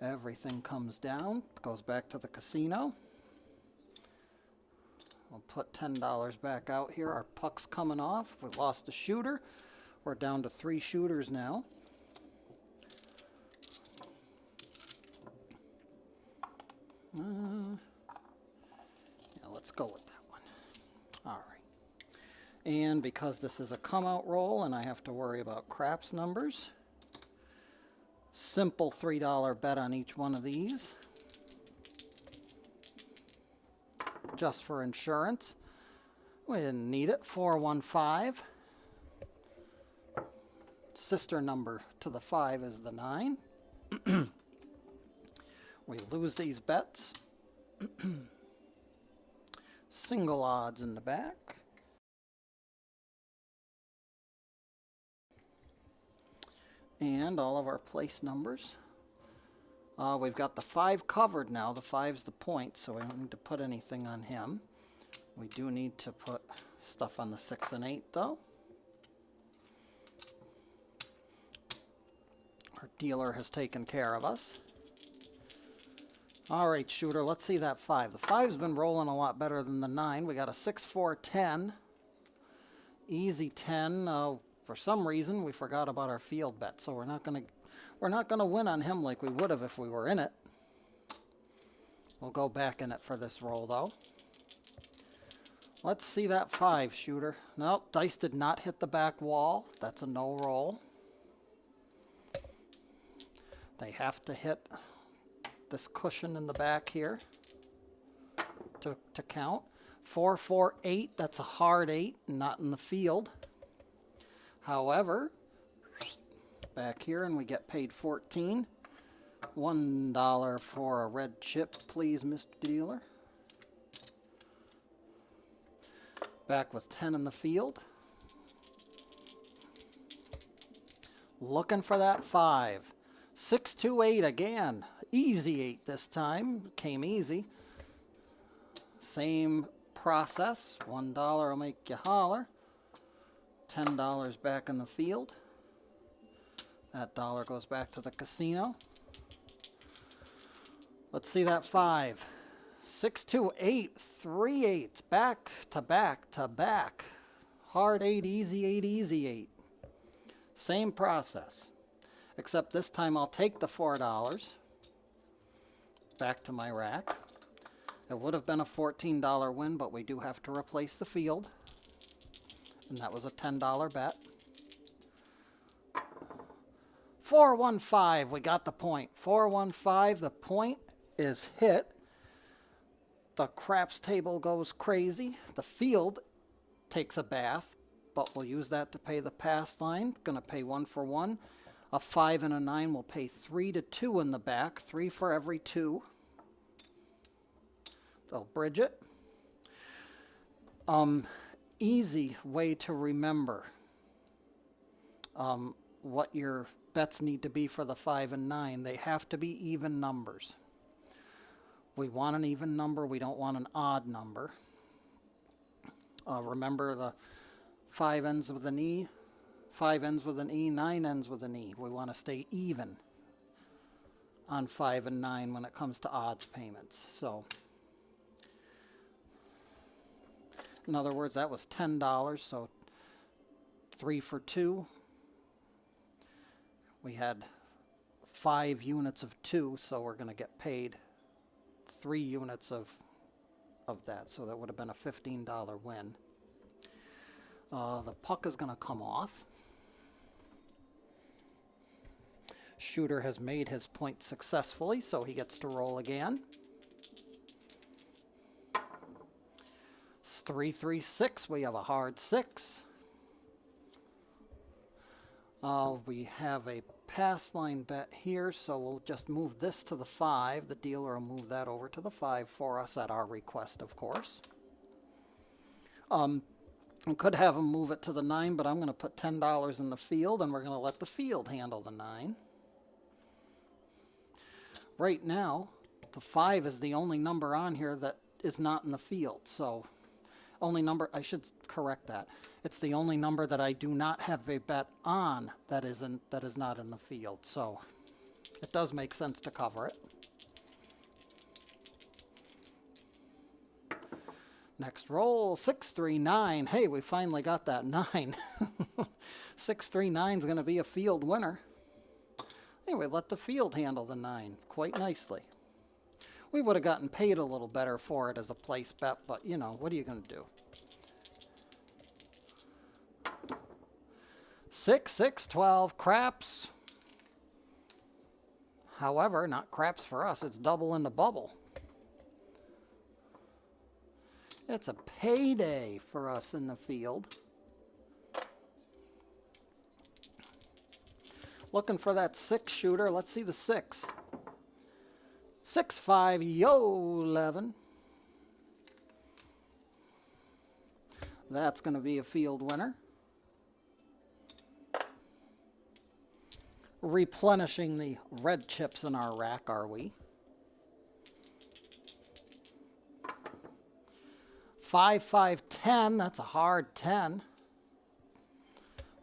Everything comes down, goes back to the casino. We'll put $10 back out here. Our puck's coming off. We lost a shooter. We're down to 3 shooters now. Yeah, let's go with that one. All right. And because this is a come-out roll and I have to worry about craps numbers, simple $3 bet on each one of these, just for insurance. We didn't need it. 4-1-5. Sister number to the 5 is the 9. We lose these bets. Single odds in the back. And all of our place numbers. We've got the 5 covered now. The 5's the point, so we don't need to put anything on him. We do need to put stuff on the 6 and 8, though. Our dealer has taken care of us. All right, shooter, let's see that 5. The 5's been rolling a lot better than the 9. We got a 6-4-10. Easy 10. For some reason, we forgot about our field bet, so we're not gonna win on him like we would have if we were in it. We'll go back in it for this roll, though. Let's see that 5, shooter. Nope, dice did not hit the back wall. That's a no roll. They have to hit this cushion in the back here to count. 4-4-8, that's a hard 8, not in the field. However, back here and we get paid 14. $1 for a red chip, please, Mr. Dealer. Back with 10 in the field. Looking for that 5. 6, 2, 8 again. Easy 8 this time. Came easy. Same process. $1 will make you holler. $10 back in the field. That dollar goes back to the casino. Let's see that 5. 6, 2, 8. 3 8s. Back to back to back. Hard 8, easy 8, easy 8. Same process. Except this time I'll take the $4 back to my rack. It would have been a $14 win, but we do have to replace the field. And that was a $10 bet. 415, we got the point. 415, the point is hit. The craps table goes crazy. The field takes a bath, but we'll use that to pay the pass line. Gonna pay 1 for 1. A 5 and a 9 will pay 3 to 2 in the back. 3 for every 2. They'll bridge it. Easy way to remember what your bets need to be for the 5 and 9. They have to be even numbers. We want an even number. We don't want an odd number. Remember the 5 ends with an E, 5 ends with an E, 9 ends with an E. We want to stay even on 5 and 9 when it comes to odds payments. So, in other words, that was $10, so 3 for 2. We had 5 units of 2, so we're going to get paid 3 units of that. So that would have been a $15 win. The puck is going to come off. Shooter has made his point successfully, so he gets to roll again. It's 3, 3, 6. We have a hard 6. We have a pass line bet here, so we'll just move this to the 5. The dealer will move that over to the 5 for us at our request, of course. We could have him move it to the 9, but I'm going to put $10 in the field, and we're going to let the field handle the 9. Right now, the 5 is the only number on here that is not in the field, so only number, I should correct that. It's the only number that I do not have a bet on that is not in the field, so it does make sense to cover it. Next roll, 6, 3, 9. Hey, we finally got that 9. 6, 3, 9 is going to be a field winner. Anyway, let the field handle the 9 quite nicely. We would have gotten paid a little better for it as a place bet, but you know, what are you going to do? 6, 6, 12, craps. However, not craps for us, it's double in the bubble. It's a payday for us in the field. Looking for that 6 shooter. Let's see the 6. 6, 5, yo, 11. That's going to be a field winner. Replenishing the red chips in our rack, are we? 5, 5, 10. That's a hard 10.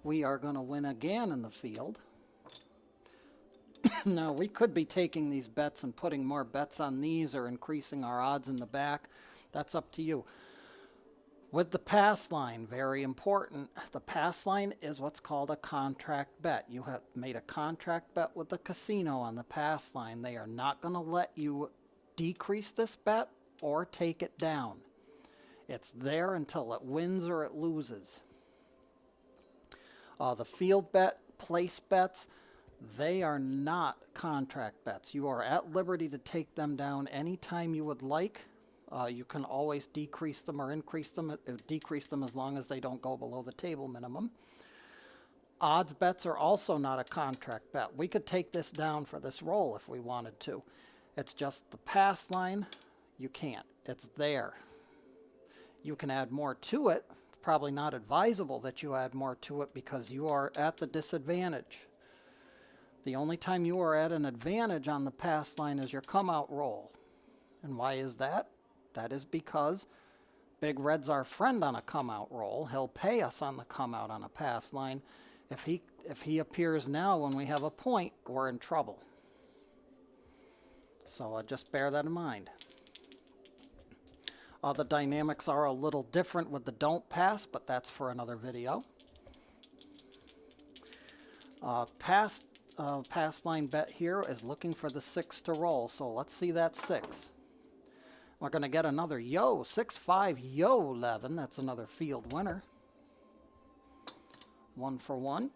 We are going to win again in the field. Now, we could be taking these bets and putting more bets on these or increasing our odds in the back. That's up to you. With the pass line, very important. The pass line is what's called a contract bet. You have made a contract bet with the casino on the pass line. They are not going to let you decrease this bet or take it down. It's there until it wins or it loses. The field bet, place bets, they are not contract bets. You are at liberty to take them down anytime you would like. You can always decrease them or increase them, decrease them as long as they don't go below the table minimum. Odds bets are also not a contract bet. We could take this down for this roll if we wanted to. It's just the pass line, you can't. It's there. You can add more to it. It's probably not advisable that you add more to it because you are at the disadvantage. The only time you are at an advantage on the pass line is your come out roll. And why is that? That is because Big Red's our friend on a come out roll. He'll pay us on the come out on a pass line. If he appears now when we have a point, we're in trouble. So just bear that in mind. The dynamics are a little different with the don't pass, but that's for another video. Pass line bet here is looking for the 6 to roll, so let's see that 6. We're going to get another yo, 6-5, yo 11. That's another field winner. 1 for 1.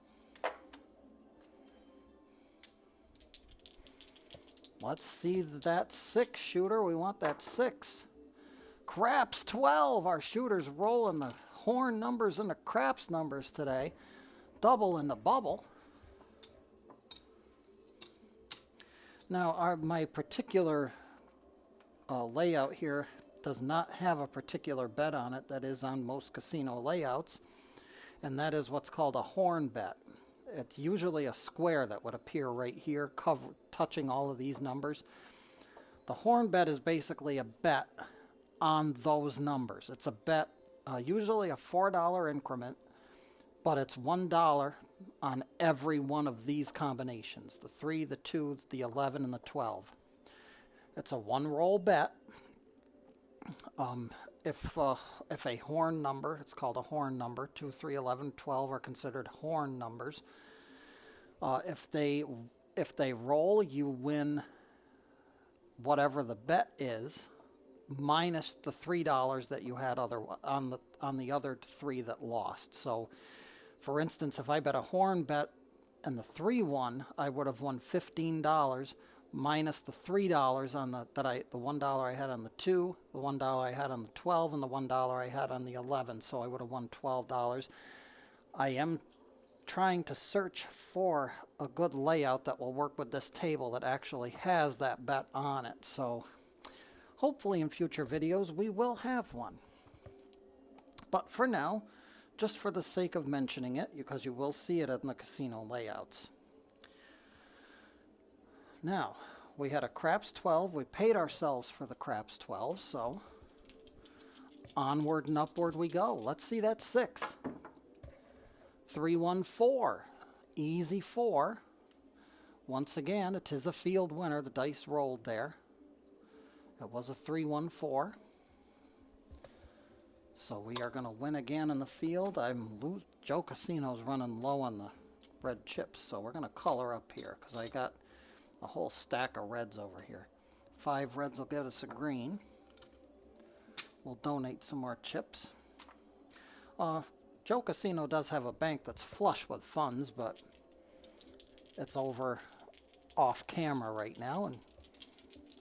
Let's see that 6 shooter. We want that 6. Craps 12. Our shooters rolling the horn numbers and the craps numbers today. Double in the bubble. Now, my particular layout here does not have a particular bet on it that is on most casino layouts, and that is what's called a horn bet. It's usually a square that would appear right here, touching all of these numbers. The horn bet is basically a bet on those numbers. It's a bet, usually a $4 increment, but it's $1 on every one of these combinations, the 3, the 2, the 11, and the 12. It's a one-roll bet. If a horn number, it's called a horn number, 2, 3, 11, 12 are considered horn numbers. If they roll, you win whatever the bet is, minus the $3 that you had on the other 3 that lost. So, for instance, if I bet a horn bet and the 3 won, I would have won $15 minus the $3 on the $1 I had on the 2, the $1 I had on the 12, and the $1 I had on the 11. So I would have won $12. I am trying to search for a good layout that will work with this table that actually has that bet on it. So hopefully in future videos we will have one. But for now, just for the sake of mentioning it, because you will see it in the casino layouts. Now, we had a craps 12. We paid ourselves for the craps 12, so onward and upward we go. Let's see that 6. 3, 1, 4. Easy 4. Once again, it is a field winner. The dice rolled there. It was a 3, 1, 4. So we are going to win again in the field. Joe Casino's running low on the red chips, so we're going to color up here because I got a whole stack of reds over here. 5 reds will get us a green. We'll donate some more chips. Joe Casino does have a bank that's flush with funds, but it's over off camera right now, and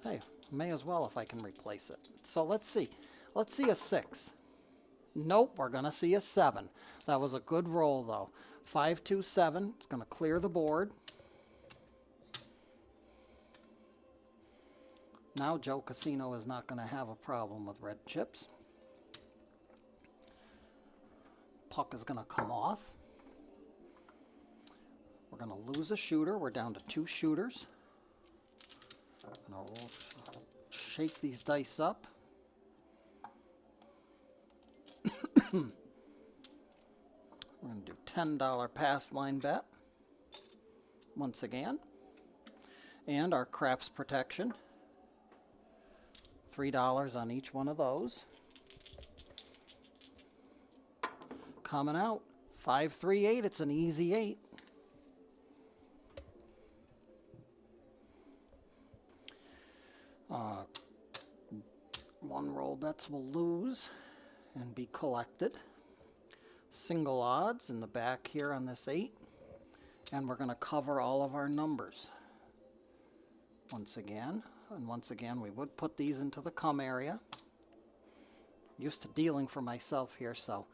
hey, may as well if I can replace it. So let's see. Let's see a 6. Nope, we're going to see a 7. That was a good roll, though. 5, 2, 7. It's going to clear the board. Now Joe Casino is not going to have a problem with red chips. Puck is going to come off. We're going to lose a shooter. We're down to 2 shooters. We'll shake these dice up. We're going to do $10 pass line bet once again. And our craps protection. $3 on each one of those. Coming out 5, 3, 8. It's an easy 8. One roll bets will lose and be collected. Single odds in the back here on this 8. And we're going to cover all of our numbers once again. And once again, we would put these into the come area. Used to dealing for myself here, so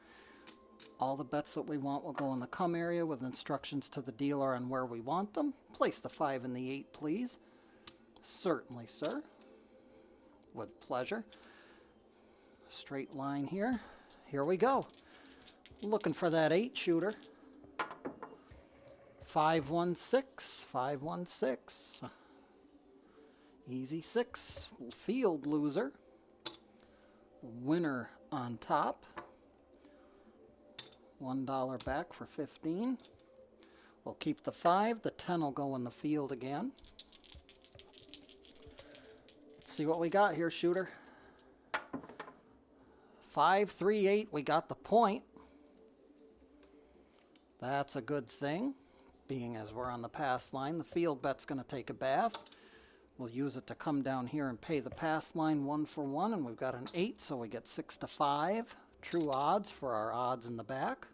all the bets that we want will go in the come area with instructions to the dealer on where we want them. Place the 5 and the 8, please. Certainly, sir. With pleasure. Straight line here. Here we go. Looking for that 8 shooter. 516, 516. Easy 6, field loser. Winner on top. $1 back for 15. We'll keep the 5. The 10 will go in the field again. Let's see what we got here, shooter. 5, 3, 8. We got the point. That's a good thing, being as we're on the pass line. The field bet's going to take a bath. We'll use it to come down here and pay the pass line 1 for 1, and we've got an 8, so we get 6 to 5. True odds for our odds in the back.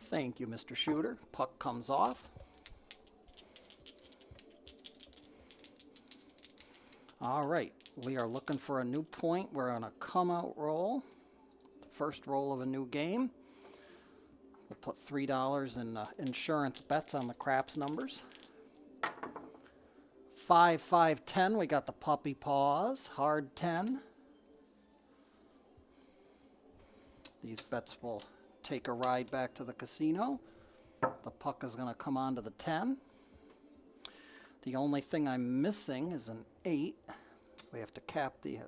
Thank you, Mr. Shooter. Puck comes off. All right, we are looking for a new point. We're on a come-out roll, the first roll of a new game. We'll put $3 in insurance bets on the craps numbers. 5, 5, 10. We got the puppy paws, hard 10. These bets will take a ride back to the casino. The puck is going to come onto the 10. The only thing I'm missing is an 8. We have to cap the,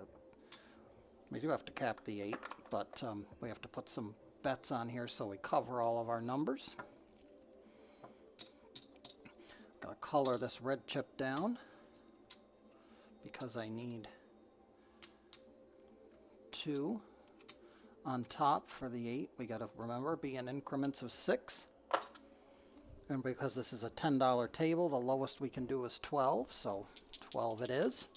we do have to cap the 8, but we have to put some bets on here so we cover all of our numbers. I'm going to color this red chip down because I need 2 on top for the 8. We got to remember, be in increments of 6. And because this is a $10 table, the lowest we can do is 12, so 12 it is.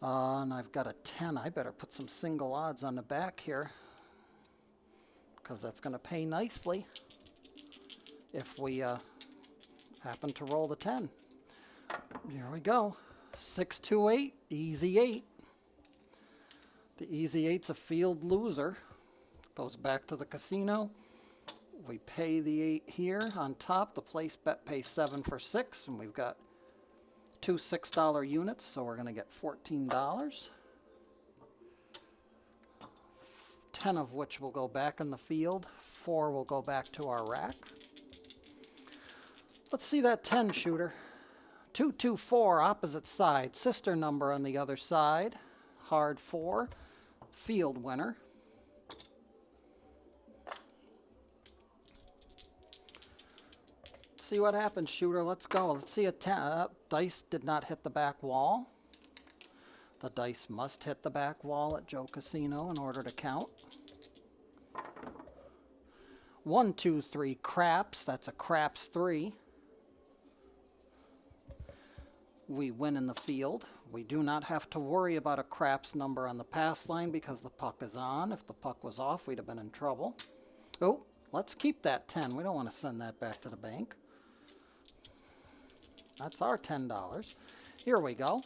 And I've got a 10. I better put some single odds on the back here, because that's going to pay nicely if we happen to roll the 10. Here we go. 6, 2, 8, easy 8. The easy 8's a field loser. Goes back to the casino. We pay the 8 here on top. The place bet pays 7 for 6, and we've got 2 $6 units, so we're going to get $14. 10 of which will go back in the field. 4 will go back to our rack. Let's see that 10, shooter. 2, 2, 4, opposite side. Sister number on the other side. Hard 4. Field winner. See what happens, shooter. Let's go. Let's see a 10. Dice did not hit the back wall. The dice must hit the back wall at Joe Casino in order to count. 1, 2, 3, craps. That's a craps 3. We win in the field. We do not have to worry about a craps number on the pass line because the puck is on. If the puck was off, we'd have been in trouble. Oh, let's keep that 10. We don't want to send that back to the bank. That's our $10. Here we go.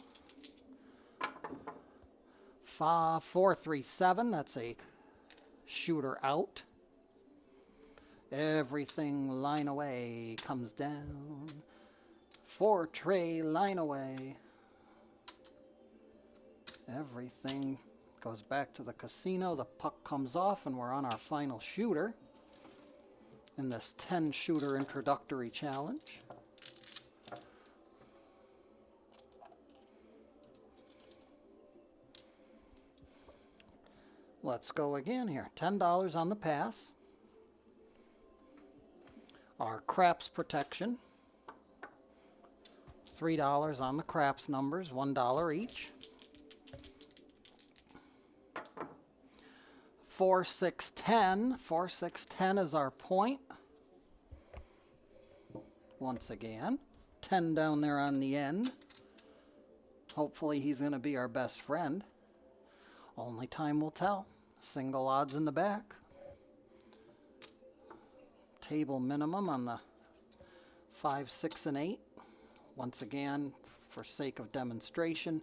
5, 4, 3, 7. That's a shooter out. Everything line away comes down. 4 tray line away. Everything goes back to the casino. The puck comes off, and we're on our final shooter in this 10 shooter introductory challenge. Let's go again here. $10 on the pass. Our craps protection. $3 on the craps numbers, $1 each. 4, 6, 10. 4, 6, 10 is our point. Once again, 10 down there on the end. Hopefully he's going to be our best friend. Only time will tell. Single odds in the back. Table minimum on the 5, 6, and 8. Once again, for sake of demonstration,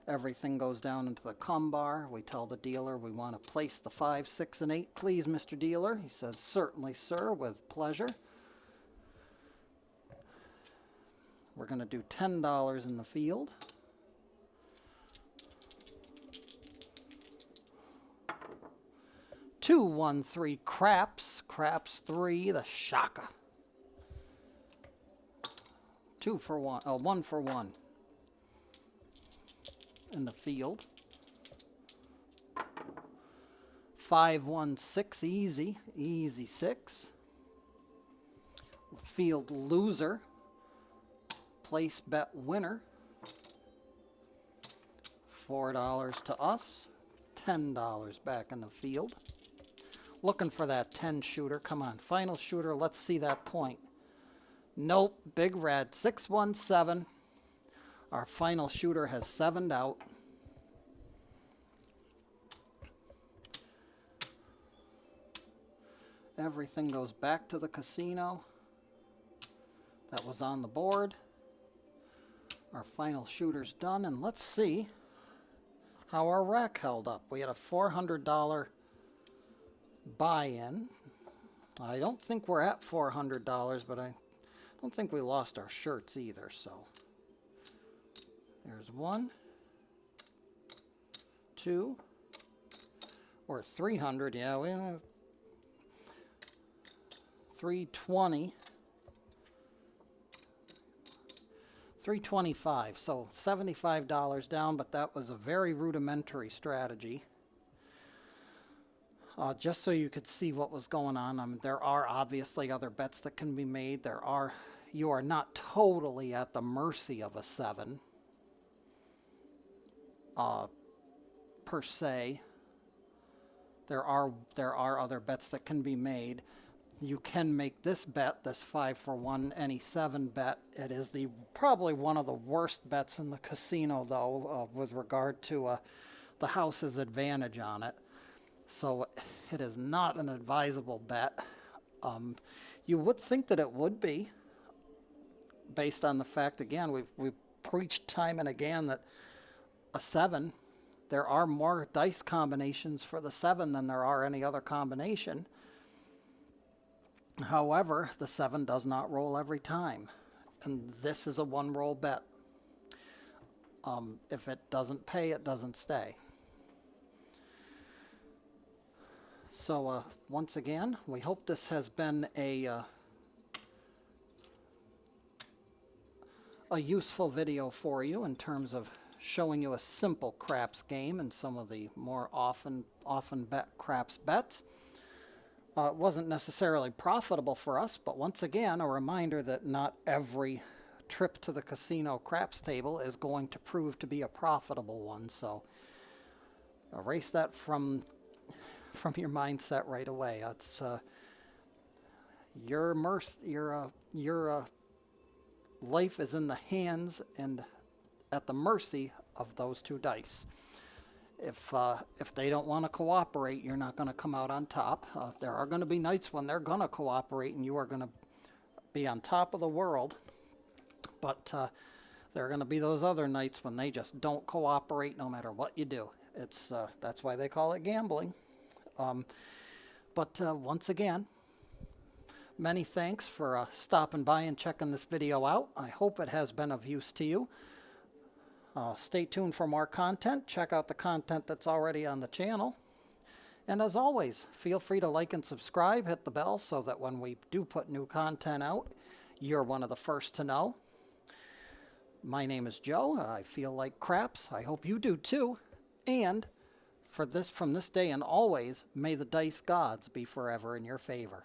everything goes down into the cum bar. We tell the dealer we want to place the 5, 6, and 8. Please, Mr. Dealer. He says, certainly, sir, with pleasure. We're going to do $10 in the field. 213 craps. Craps 3, the shaka. 2 for 1. Oh, 1 for 1 in the field. 516 easy. Easy 6. Field loser. Place bet winner. $4 to us. $10 back in the field. Looking for that 10 shooter. Come on, final shooter. Let's see that point. Nope, big red. 617. Our final shooter has 7'd out. Everything goes back to the casino. That was on the board. Our final shooter's done, and let's see how our rack held up. We had a $400 buy-in. I don't think we're at $400, but I don't think we lost our shirts either, so there's 1, 2, or 300. Yeah, we have 320. 325, so $75 down, but that was a very rudimentary strategy. Just so you could see what was going on. I mean, there are obviously other bets that can be made. You are not totally at the mercy of a 7 per se. There are other bets that can be made. You can make this bet, this 5 for 1 any 7 bet. It is probably one of the worst bets in the casino, though, with regard to the house's advantage on it. So it is not an advisable bet. You would think that it would be, based on the fact, again, we've preached time and again that a 7, there are more dice combinations for the 7 than there are any other combination. However, the 7 does not roll every time, and this is a 1-roll bet. If it doesn't pay, it doesn't stay. So once again, we hope this has been a useful video for you in terms of showing you a simple craps game and some of the more often bet craps bets. It wasn't necessarily profitable for us, but once again, a reminder that not every trip to the casino craps table is going to prove to be a profitable one. So erase that from your mindset right away. It's your life is in the hands and at the mercy of those 2 dice. If they don't want to cooperate, you're not going to come out on top. There are going to be nights when they're going to cooperate and you are going to be on top of the world. But there are going to be those other nights when they just don't cooperate no matter what you do. That's why they call it gambling. But once again, many thanks for stopping by and checking this video out. I hope it has been of use to you. Stay tuned for more content. Check out the content that's already on the channel. And as always, feel free to like and subscribe, hit the bell so that when we do put new content out, you're one of the first to know. My name is Joe. I feel like craps. I hope you do too. And from this day and always, may the dice gods be forever in your favor.